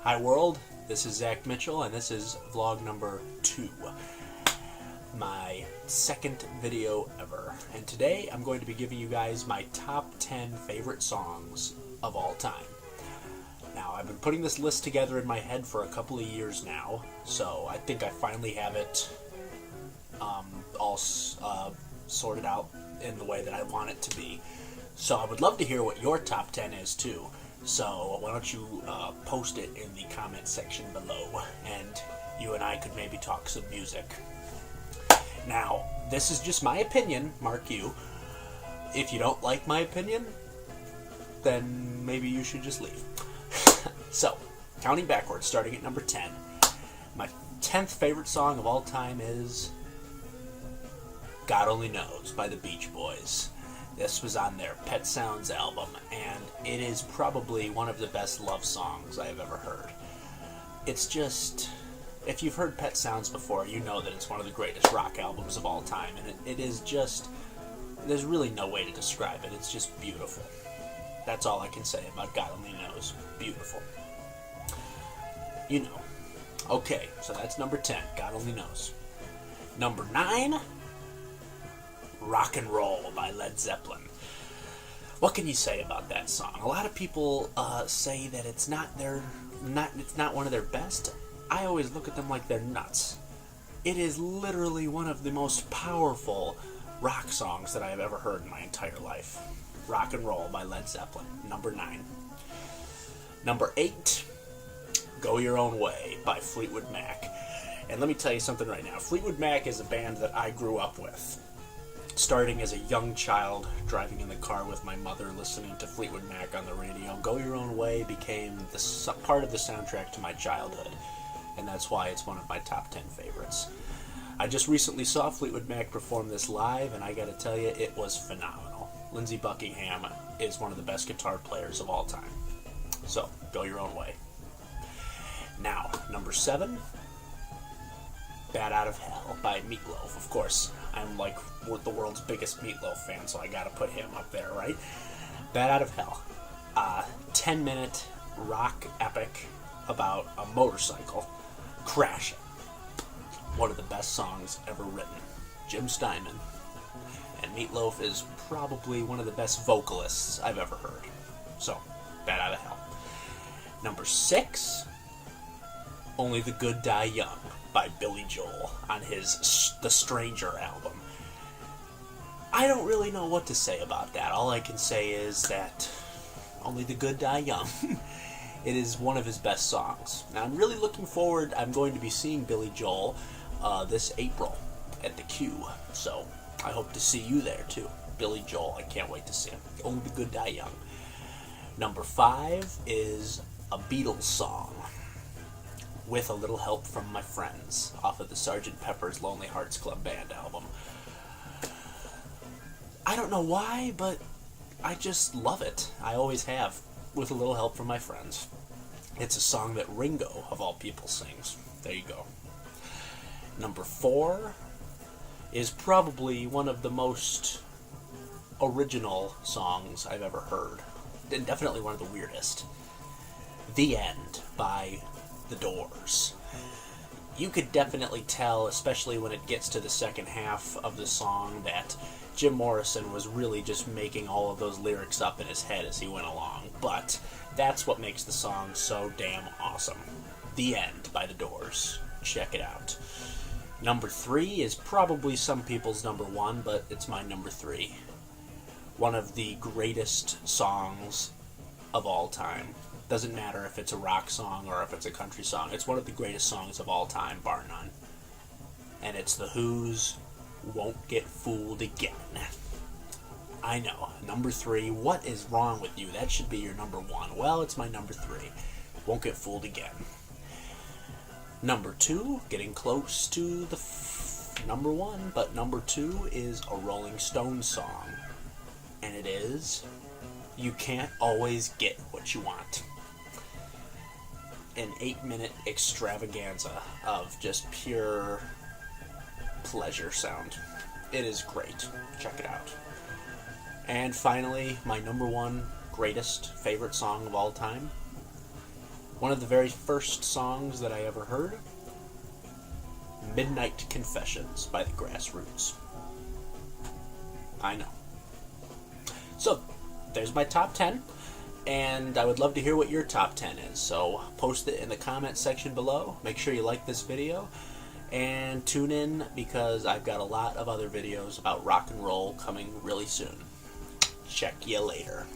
Hi world, this is Zach Mitchell and this is vlog number 2. My second video ever. And today I'm going to be giving you guys my top 10 favorite songs of all time. Now, I've been putting this list together in my head for a couple of years now, so I think I finally have it all sorted out in the way that I want it to be. So I would love to hear what your top 10 is too. So why don't you post it in the comment section below, and you and I could maybe talk some music. Now, this is just my opinion, mark you. If you don't like my opinion, then maybe you should just leave. So, counting backwards, starting at number 10. My 10th favorite song of all time is God Only Knows by the Beach Boys. This was on their Pet Sounds album, and it is probably one of the best love songs I have ever heard. It's just, if you've heard Pet Sounds before, you know that it's one of the greatest rock albums of all time, and it is just, there's really no way to describe it. It's just beautiful. That's all I can say about God Only Knows. Beautiful. You know. Okay, so that's number 10, God Only Knows. Number 9, Rock and Roll by Led Zeppelin. What can you say about that song? A lot of people say that it's not one of their best. I always look at them like they're nuts. It is literally one of the most powerful rock songs that I have ever heard in my entire life. Rock and Roll by Led Zeppelin, number 9. Number 8, Go Your Own Way by Fleetwood Mac. And let me tell you something right now. Fleetwood Mac is a band that I grew up with. Starting as a young child, driving in the car with my mother, listening to Fleetwood Mac on the radio, Go Your Own Way became part of the soundtrack to my childhood, and that's why it's one of my top 10 favorites. I just recently saw Fleetwood Mac perform this live, and I gotta tell you, it was phenomenal. Lindsey Buckingham is one of the best guitar players of all time. So, Go Your Own Way. Now, number 7, Bat Out of Hell by Meatloaf. Of course, I'm like the world's biggest Meatloaf fan, so I gotta put him up there, right? Bat Out of Hell. 10-minute rock epic about a motorcycle crashing. One of the best songs ever written. Jim Steinman. And Meatloaf is probably one of the best vocalists I've ever heard. So, Bat Out of Hell. Number 6, Only the Good Die Young by Billy Joel on his The Stranger album. I don't really know what to say about that. All I can say is that Only the Good Die Young. It is one of his best songs. Now, I'm really looking forward. I'm going to be seeing Billy Joel this April at the Q, so I hope to see you there too. Billy Joel, I can't wait to see him. Only the Good Die Young. Number 5 is a Beatles song, With a Little Help from My Friends, off of the Sgt. Pepper's Lonely Hearts Club Band album. I don't know why, but I just love it. I always have, With a Little Help from My Friends. It's a song that Ringo, of all people, sings. There you go. Number 4 is probably one of the most original songs I've ever heard, and definitely one of the weirdest. The End by The Doors. You could definitely tell, especially when it gets to the second half of the song, that Jim Morrison was really just making all of those lyrics up in his head as he went along. But that's what makes the song so damn awesome. The End by The Doors. Check it out. Number 3 is probably some people's number 1, but it's my number 3. One of the greatest songs of all time. Doesn't matter if it's a rock song or if it's a country song. It's one of the greatest songs of all time, bar none. And it's The Who's Won't Get Fooled Again. I know, number 3. What is wrong with you? That should be your number 1. Well, it's my number 3. Won't Get Fooled Again. Number 2, getting close to the number 1, but number 2 is a Rolling Stones song. And it is You Can't Always Get What You Want. An 8-minute extravaganza of just pure pleasure sound. It is great. Check it out. And finally, my number 1 greatest favorite song of all time, One of the very first songs that I ever heard, Midnight Confessions by the Grassroots. I know. So, there's my top 10, and I would love to hear what your top 10 is. So, post it in the comment section below. Make sure you like this video, and tune in because I've got a lot of other videos about rock and roll coming really soon. Check you later.